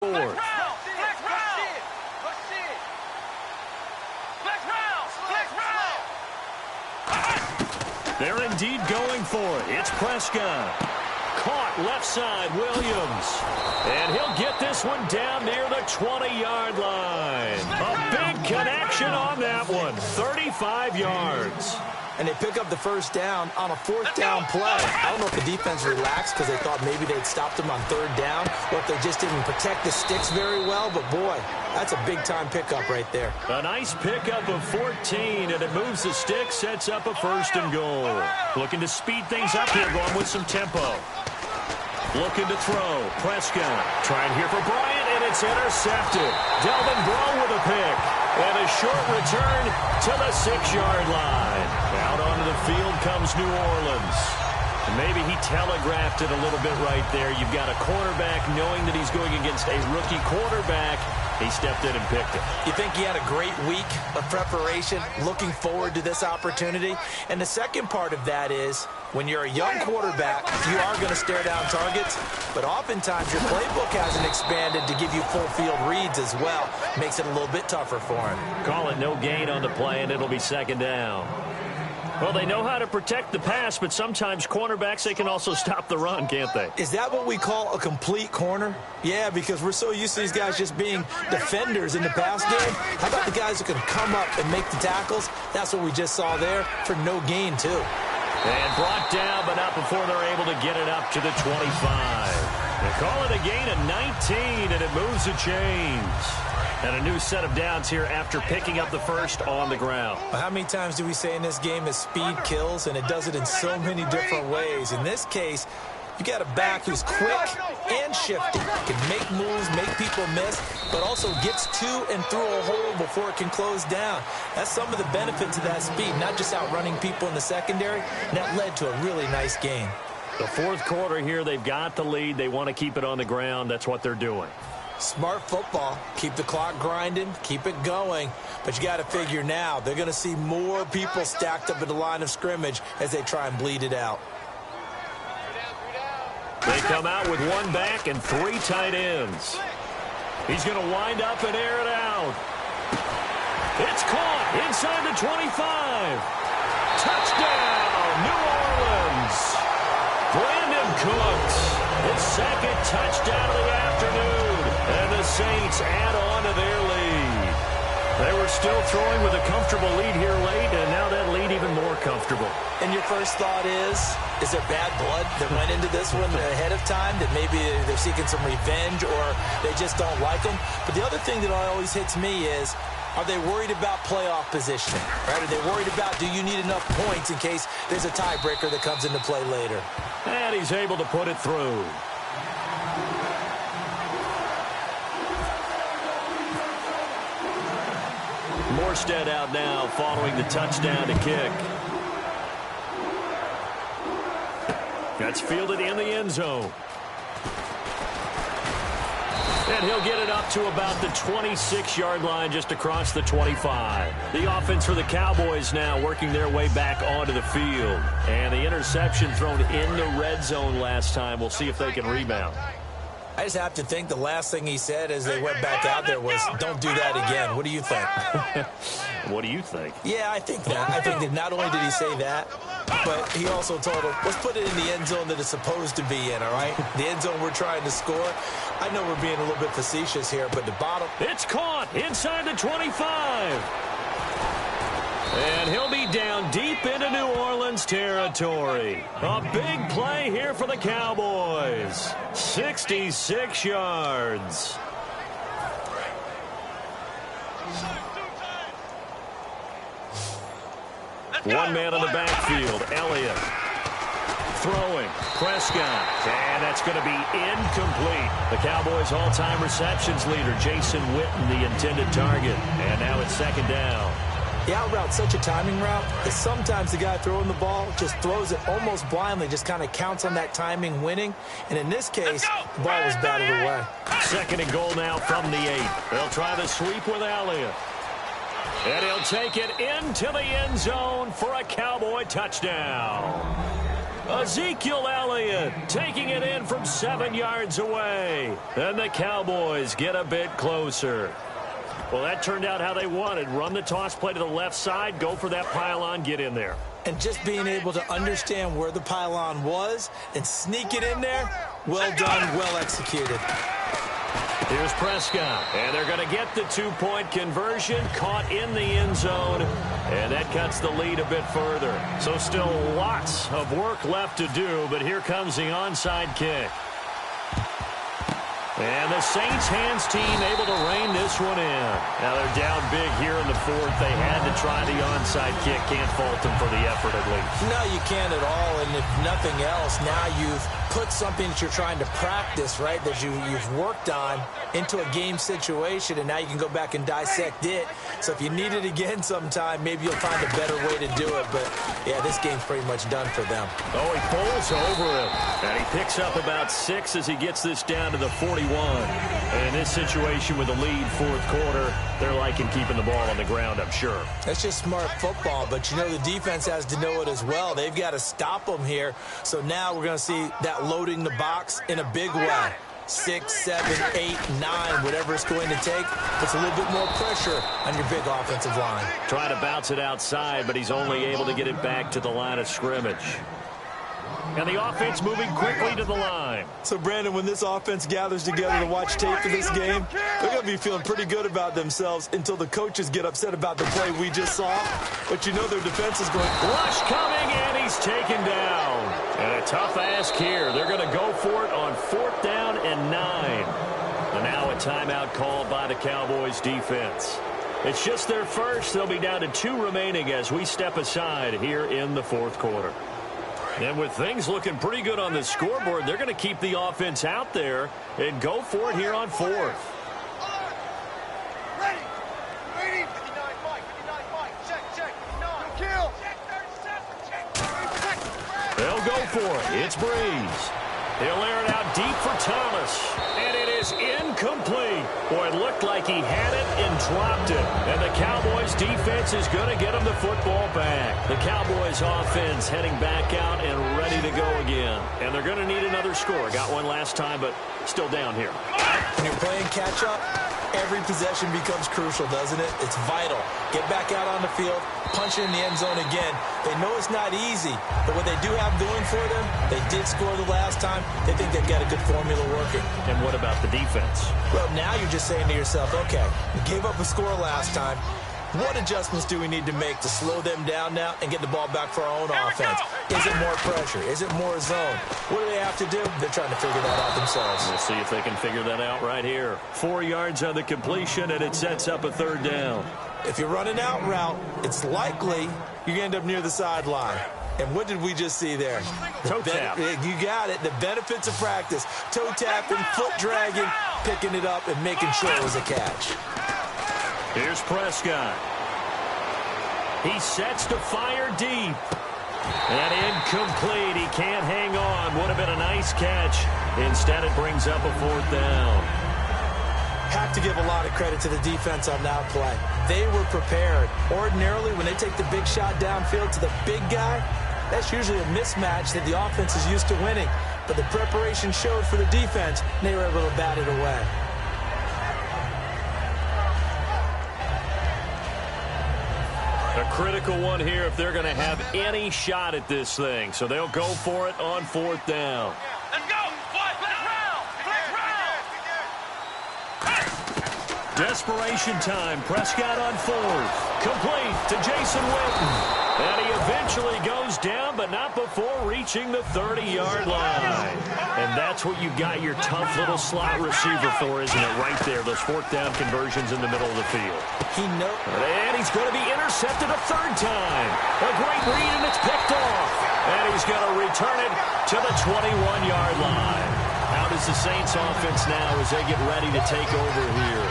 board. They're indeed going for it. It's Prescott. Caught left side, Williams. And he'll get this one down near the 20-yard line. A big connection on that one. 35 yards. And they pick up the first down on a fourth down play. I don't know if the defense relaxed because they thought maybe they'd stopped them on third down, or if they just didn't protect the sticks very well. But, boy, that's a big-time pickup right there. A nice pickup of 14, and it moves the sticks, sets up a first and goal. Looking to speed things up here, going with some tempo. Looking to throw. Prescott trying here for Bryant, and it's intercepted. Delvin Breaux with a pick. And a short return to the 6-yard line. Out onto the field comes New Orleans. And maybe he telegraphed it a little bit right there. You've got a quarterback knowing that he's going against a rookie quarterback. He stepped in and picked it. You think he had a great week of preparation, looking forward to this opportunity? And the second part of that is, when you're a young quarterback, you are going to stare down targets, but oftentimes your playbook hasn't expanded to give you full field reads as well. Makes it a little bit tougher for him. Call it no gain on the play, and it'll be second down. Well, they know how to protect the pass, but sometimes cornerbacks, they can also stop the run, can't they? Is that what we call a complete corner? Yeah, because we're so used to these guys just being defenders in the pass game. How about the guys who can come up and make the tackles? That's what we just saw there for no gain, too. And brought down, but not before they're able to get it up to the 25. They call it a gain of 19, and it moves the chains. And a new set of downs here after picking up the first on the ground. Well, how many times do we say in this game that speed kills, and it does it in so many different ways? In this case, you got a back who's quick and shifty, can make moves, make people miss, but also gets to and through a hole before it can close down. That's some of the benefits of that speed, not just outrunning people in the secondary, and that led to a really nice game. The fourth quarter here, they've got the lead. They want to keep it on the ground. That's what they're doing. Smart football. Keep the clock grinding, keep it going. But you got to figure now, they're going to see more people stacked up at the line of scrimmage as they try and bleed it out. They come out with one back and three tight ends. He's going to wind up and air it out. It's caught inside the 25. Touchdown, New Orleans. Brandon Cooks, his second touchdown of the afternoon. And the Saints add on to their lead. They were still throwing with a comfortable lead here late, and now that lead even more comfortable. And your first thought is there bad blood that went into this one ahead of time, that maybe they're seeking some revenge or they just don't like them? But the other thing that always hits me is, are they worried about playoff positioning? Right? Are they worried about, do you need enough points in case there's a tiebreaker that comes into play later? And he's able to put it through. Morstead out now following the touchdown to kick. That's fielded in the end zone. And he'll get it up to about the 26-yard line just across the 25. The offense for the Cowboys now working their way back onto the field. And the interception thrown in the red zone last time. We'll see if they can rebound. I just have to think the last thing he said as they went back out there was, don't do that again. What do you think? What do you think? Yeah, I think that. I think that not only did he say that, but he also told him, let's put it in the end zone that it's supposed to be in, all right? The end zone we're trying to score. I know we're being a little bit facetious here, but the bottom. It's caught inside the 25. And he'll be down deep into New Orleans territory. A big play here for the Cowboys. 66 yards. One man in the backfield, Elliott. Throwing, Prescott, and that's going to be incomplete. The Cowboys' all-time receptions leader, Jason Witten, the intended target. And now it's second down. The out route's such a timing route that sometimes the guy throwing the ball just throws it almost blindly, just kind of counts on that timing winning. And in this case, the ball was batted away. Second and goal now from the 8. They'll try the sweep with Elliott. And he'll take it into the end zone for a Cowboy touchdown. Ezekiel Elliott taking it in from 7 yards away. And the Cowboys get a bit closer. Well, that turned out how they wanted. Run the toss play to the left side, go for that pylon, get in there. And just being able to understand where the pylon was and sneak it in there, well done, well executed. Here's Prescott, and they're going to get the 2-point conversion, caught in the end zone, and that cuts the lead a bit further. So still lots of work left to do, but here comes the onside kick. And the Saints hands team able to rein this one in. Now they're down big here in the fourth. They had to try the onside kick. Can't fault them for the effort at least. No, you can't at all. And if nothing else, now you've put something that you're trying to practice, right, that you've worked on into a game situation, and now you can go back and dissect it. So if you need it again sometime, maybe you'll find a better way to do it. But, yeah, this game's pretty much done for them. Oh, he pulls over him. And he picks up about 6 as he gets this down to the 41. And in this situation with the lead fourth quarter, they're liking keeping the ball on the ground, I'm sure. That's just smart football, but you know the defense has to know it as well. They've got to stop them here. So now we're going to see that loading the box in a big way. 6, 7, 8, 9, whatever it's going to take, puts a little bit more pressure on your big offensive line. Trying to bounce it outside, but he's only able to get it back to the line of scrimmage. And the offense moving quickly to the line. So, Brandon, when this offense gathers together to watch tape for this game, they're going to be feeling pretty good about themselves until the coaches get upset about the play we just saw. But you know their defense is going... Rush coming, and he's taken down. And a tough ask here. They're going to go for it on 4th down and 9. And now a timeout called by the Cowboys defense. It's just their first. They'll be down to 2 remaining as we step aside here in the fourth quarter. And with things looking pretty good on the scoreboard, they're going to keep the offense out there and go for it here on 4th. Ready. 59 Mike. 59 Mike. Check. 59. Kill. They'll go for it. It's Breeze. He'll air it out deep for Thomas. And it is incomplete. Boy, it looked like he had it and dropped it. And the Cowboys defense is going to get him the football back. The Cowboys offense heading back out and ready to go again. And they're going to need another score. Got one last time, but still down here. When you're playing catch-up, every possession becomes crucial, doesn't it? It's vital. Get back out on the field, punch it in the end zone again. They know it's not easy, but what they do have going for them, they did score the last time. They think they've got a good formula working. And what about the defense? Well, now you're just saying to yourself, okay, we gave up a score last time. What adjustments do we need to make to slow them down now and get the ball back for our own offense? Is it more pressure? Is it more zone? What do they have to do? They're trying to figure that out themselves. We'll see if they can figure that out right here. 4 yards on the completion, and it sets up a 3rd down. If you're running out route, it's likely you're going to end up near the sideline. And what did we just see there? Toe tap. You got it. The benefits of practice. Toe tapping, foot dragging, picking it up, and making sure it was a catch. Here's Prescott. He sets to fire deep. And incomplete. He can't hang on. Would have been a nice catch. Instead, it brings up a 4th down. Have to give a lot of credit to the defense on that play. They were prepared. Ordinarily, when they take the big shot downfield to the big guy, that's usually a mismatch that the offense is used to winning. But the preparation showed for the defense, and they were able to bat it away. A critical one here if they're going to have any shot at this thing. So they'll go for it on 4th down. Let's go. Desperation time. Prescott on 4th. Complete to Jason Witten. And he eventually goes down, but not before reaching the 30-yard line. And that's what you got your tough little slot receiver for, isn't it? Right there, those 4th down conversions in the middle of the field. And he's going to be intercepted a 3rd time. A great read, and it's picked off. And he's going to return it to the 21-yard line. How does the Saints offense now as they get ready to take over here?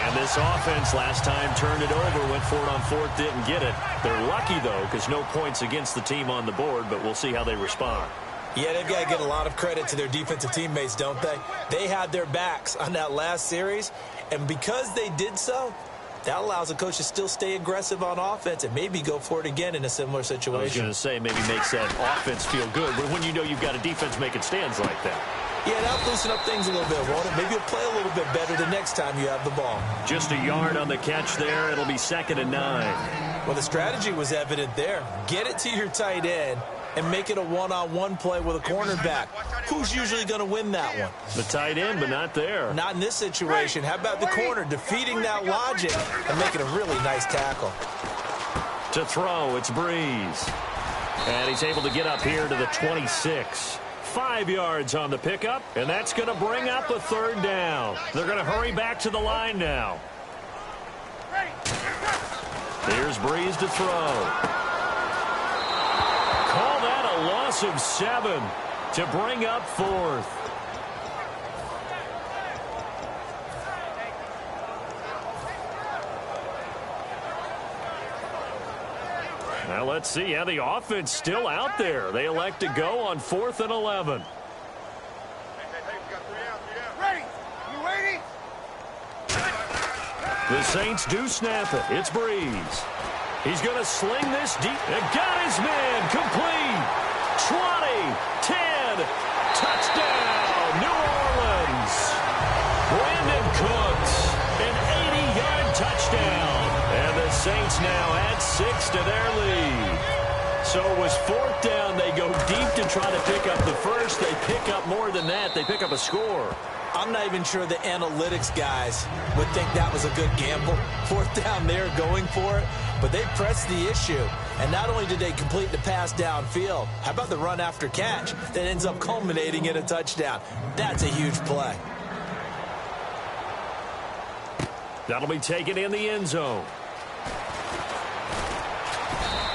And this offense last time turned it over, went for it on 4th, didn't get it. They're lucky, though, because no points against the team on the board, but we'll see how they respond. Yeah, they've got to get a lot of credit to their defensive teammates, don't they? They had their backs on that last series, and because they did so, That allows the coach to still stay aggressive on offense and maybe go for it again in a similar situation. I was going to say maybe makes that offense feel good, but when you know you've got a defense making stands like that. Yeah, that'll loosen up things a little bit, won't it? Maybe you'll play a little bit better the next time you have the ball. Just a yard on the catch there. It'll be 2nd and 9. Well, the strategy was evident there. Get it to your tight end and make it a one-on-one play with a cornerback. Who's usually going to win that one? The tight end, but not there. Not in this situation. How about the corner defeating that logic and making a really nice tackle? To throw, it's Breeze. And he's able to get up here to the 26. 5 yards on the pickup, and that's going to bring up a 3rd down. They're going to hurry back to the line now. Here's Breeze to throw. Call that a loss of 7 to bring up 4th. Now let's see how the offense still out there. They elect to go on 4th and 11. Ready? You ready? The Saints do snap it. It's Breeze. He's going to sling this deep. And got his man complete. 20, 10, touchdown, New Orleans. Brandon Cooks, an 80-yard touchdown. And the Saints now add 6 to their lead. So it was 4th down. They go deep to try to pick up the first. They pick up more than that. They pick up a score. I'm not even sure the analytics guys would think that was a good gamble. 4th down there going for it, but they pressed the issue. And not only did they complete the pass downfield, how about the run after catch that ends up culminating in a touchdown? That's a huge play. That'll be taken in the end zone.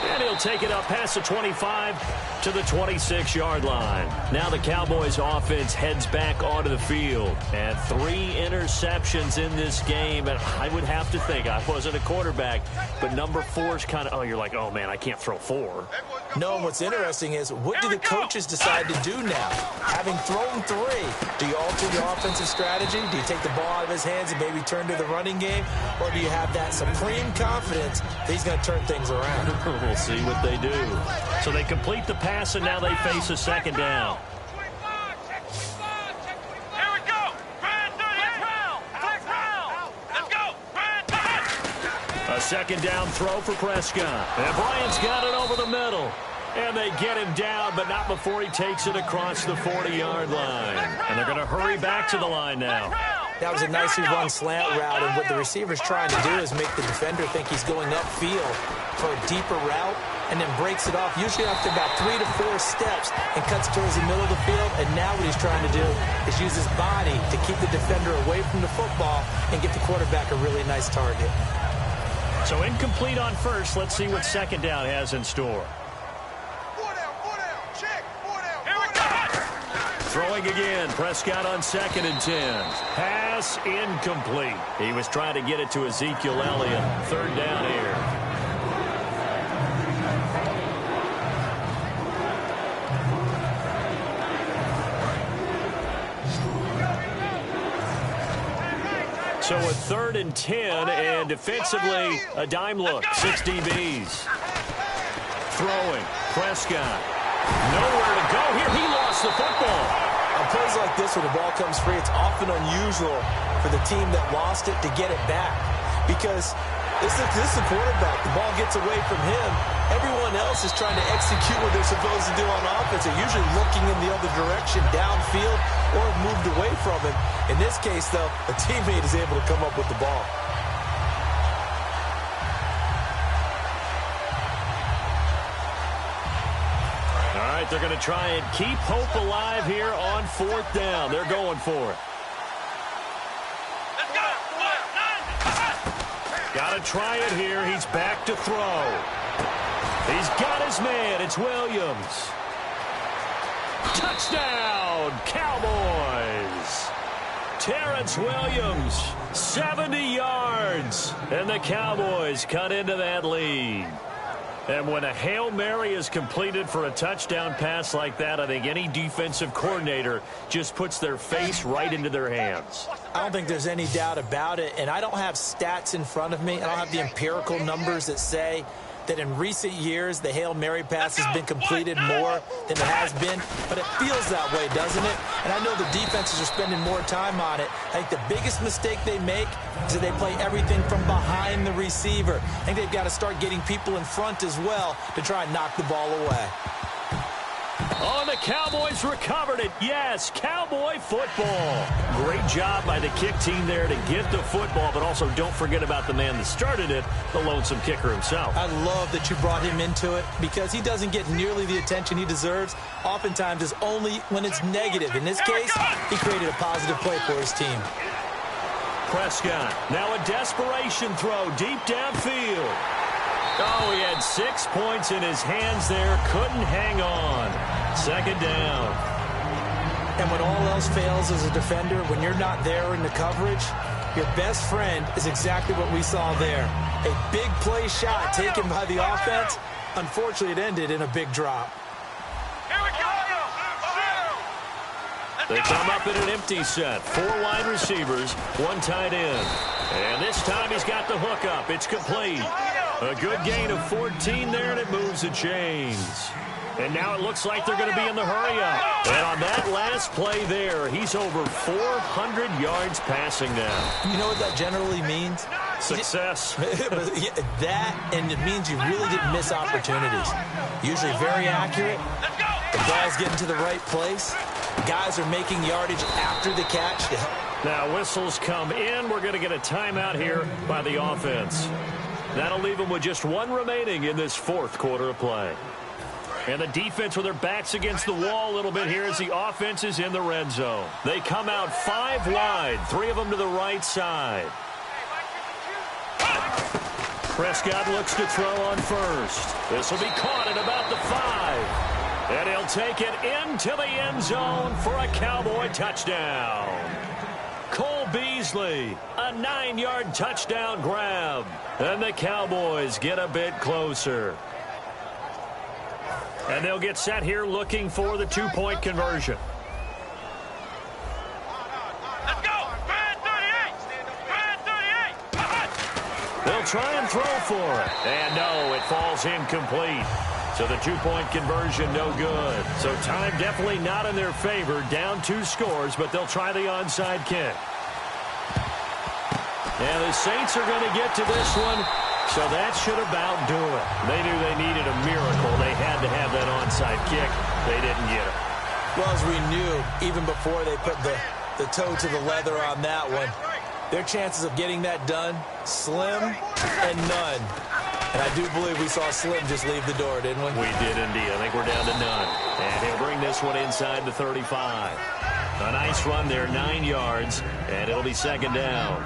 And he'll take it up past the 25 to the 26-yard line. Now the Cowboys offense heads back onto the field. And 3 interceptions in this game. And I would have to think, I wasn't a quarterback, but number 4 is kind of, oh, you're like, oh, man, I can't throw 4. No, and what's interesting is, what do the coaches decide to do now? Having thrown 3, do you alter your offensive strategy? Do you take the ball out of his hands and maybe turn to the running game? Or do you have that supreme confidence that he's going to turn things around? We'll see what they do. So they complete the pass, and now they face a 2nd down. Here we go. Let's go. A 2nd down throw for Prescott. And Bryant's got it over the middle. And they get him down, but not before he takes it across the 40-yard line. And they're going to hurry back to the line now. That was a nicely run slant route, and what the receiver's trying to do is make the defender think he's going upfield for a deeper route, and then breaks it off, usually after about 3 to 4 steps, and cuts towards the middle of the field. And now what he's trying to do is use his body to keep the defender away from the football and get the quarterback a really nice target. So incomplete on first. Let's see what 2nd down has in store. Throwing again, Prescott on 2nd and 10. Pass incomplete. He was trying to get it to Ezekiel Elliott. 3rd down here. So a 3rd and 10, and defensively, a dime look. 6 DBs. Throwing, Prescott. Nowhere to go here. He lost the football. On plays like this, when the ball comes free, it's often unusual for the team that lost it to get it back. Because this is the quarterback. The ball gets away from him. Everyone else is trying to execute what they're supposed to do on offense. They're usually looking in the other direction, downfield, or moved away from him. In this case, though, a teammate is able to come up with the ball. All right, they're going to try and keep hope alive here on 4th down. They're going for it. Let's go. Got to try it here. He's back to throw. He's got his man. It's Williams. Touchdown, Cowboys. Terrence Williams, 70 yards. And the Cowboys cut into that lead. And when a Hail Mary is completed for a touchdown pass like that, I think any defensive coordinator just puts their face right into their hands. I don't think there's any doubt about it, and I don't have stats in front of me. I don't have the empirical numbers that say that in recent years the Hail Mary pass has been completed more than it has been, but it feels that way, doesn't it? And I know the defenses are spending more time on it. I think the biggest mistake they make is that they play everything from behind the receiver. I think they've got to start getting people in front as well to try and knock the ball away. Oh, the Cowboys recovered it. Yes, Cowboy football. Great job by the kick team there to get the football, but also don't forget about the man that started it, the lonesome kicker himself. I love that you brought him into it because he doesn't get nearly the attention he deserves. Oftentimes it's only when it's negative. In this case, he created a positive play for his team. Prescott, now a desperation throw deep downfield. Oh, he had 6 points in his hands there. Couldn't hang on. Second down. And when all else fails as a defender, when you're not there in the coverage, your best friend is exactly what we saw there. A big play shot taken by the offense. Unfortunately, it ended in a big drop. Here we go! They come up in an empty set. 4 wide receivers, 1 tight end. And this time he's got the hook up. It's complete. A good gain of 14 there, and it moves the chains. And now it looks like they're going to be in the hurry-up. And on that last play there, he's over 400 yards passing now. You know what that generally means? Success. That, and it means you really didn't miss opportunities. Usually very accurate. The ball's getting to the right place. Guys are making yardage after the catch. Now whistles come in. We're going to get a timeout here by the offense. That'll leave them with just 1 remaining in this 4th quarter of play. And the defense with their backs against the wall a little bit here as the offense is in the red zone. They come out 5 wide, 3 of them to the right side. Prescott looks to throw on first. This will be caught at about the 5. And he'll take it into the end zone for a Cowboy touchdown. Cole Beasley, a 9-yard touchdown grab. And the Cowboys get a bit closer. And they'll get set here looking for the 2-point conversion. Let's go! Brad 38! Brad 38! They'll try and throw for it. And no, it falls incomplete. So the 2-point conversion, no good. So time definitely not in their favor. Down 2 scores, but they'll try the onside kick. And the Saints are going to get to this one, so that should about do it. They knew they needed a miracle. They had to have that onside kick. They didn't get it. Well, as we knew, even before they put the toe to the leather on that one, their chances of getting that done, slim and none. And I do believe we saw Slim just leave the door, didn't we? We did indeed. I think we're down to none. And he'll bring this one inside the 35. A nice run there, 9 yards, and it'll be second down.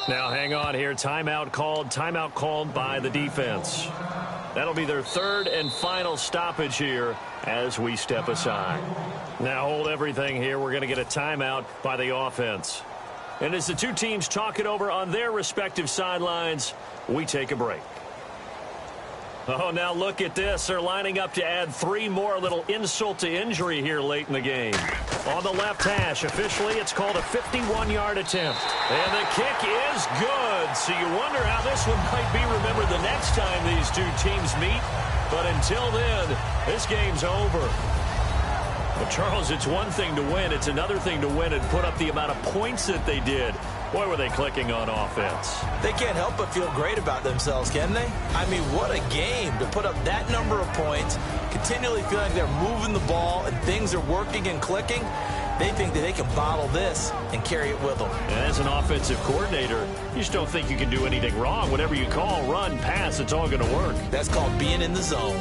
Now hang on here. Timeout called by the defense. That'll be their 3rd and final stoppage here as we step aside. Now hold everything here. We're going to get a timeout by the offense. And as the 2 teams talk it over on their respective sidelines, we take a break. Oh, now look at this. They're lining up to add 3 more, a little insult to injury here late in the game. On the left hash, officially, it's called a 51-yard attempt. And the kick is good. So you wonder how this one might be remembered the next time these 2 teams meet. But until then, this game's over. Well, Charles, it's one thing to win. It's another thing to win and put up the amount of points that they did. Boy, were they clicking on offense. They can't help but feel great about themselves, can they? I mean, what a game to put up that number of points, continually feeling like they're moving the ball and things are working and clicking. They think that they can bottle this and carry it with them. And as an offensive coordinator, you just don't think you can do anything wrong. Whatever you call, run, pass, it's all going to work. That's called being in the zone.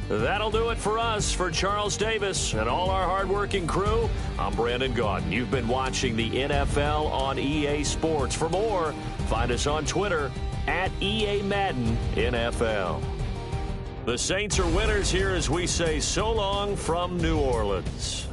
That'll do it for us. For Charles Davis and all our hardworking crew, I'm Brandon Gaudin. You've been watching the NFL on EA Sports. For more, find us on Twitter at EA Madden NFL. The Saints are winners here as we say so long from New Orleans.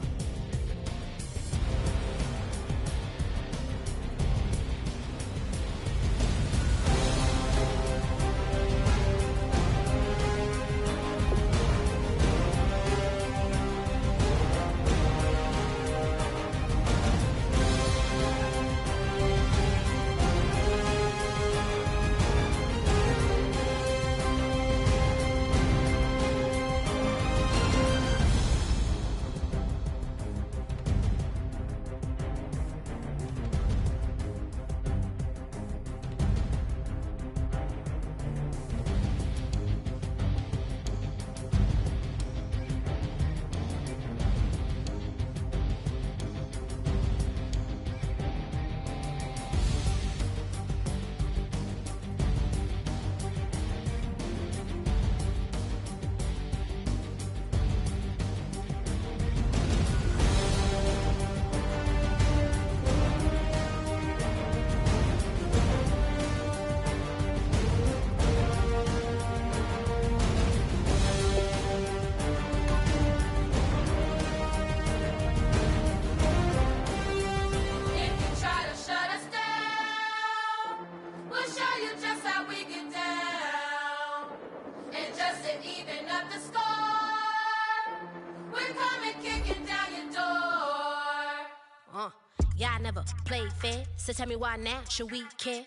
Y'all never played fair, so tell me why now should we care?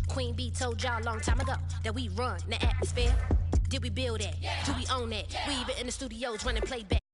Queen Bee told y'all a long time ago that we run the atmosphere. Did we build that? Yeah. Do we own that? Yeah. We even in the studios running playback.